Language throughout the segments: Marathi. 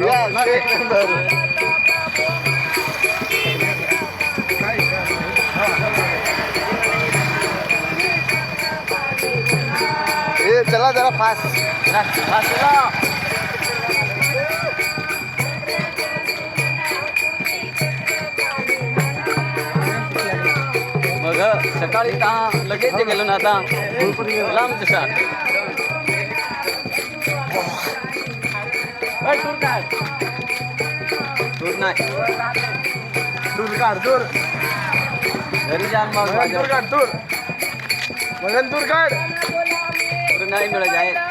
एक नंबर. ए चला जरा फास्ट मग सकाळी लगेच गेलो ना आता लांब तसा दूर नाही दूर काढ दूर घरी जाण मग दूर काढ दूर मगन दूर काढ दूर नाही मिळत आहे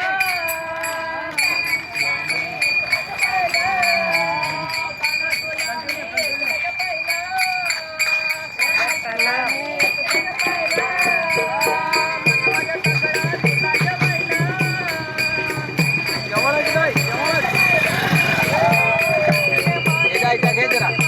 घे जरा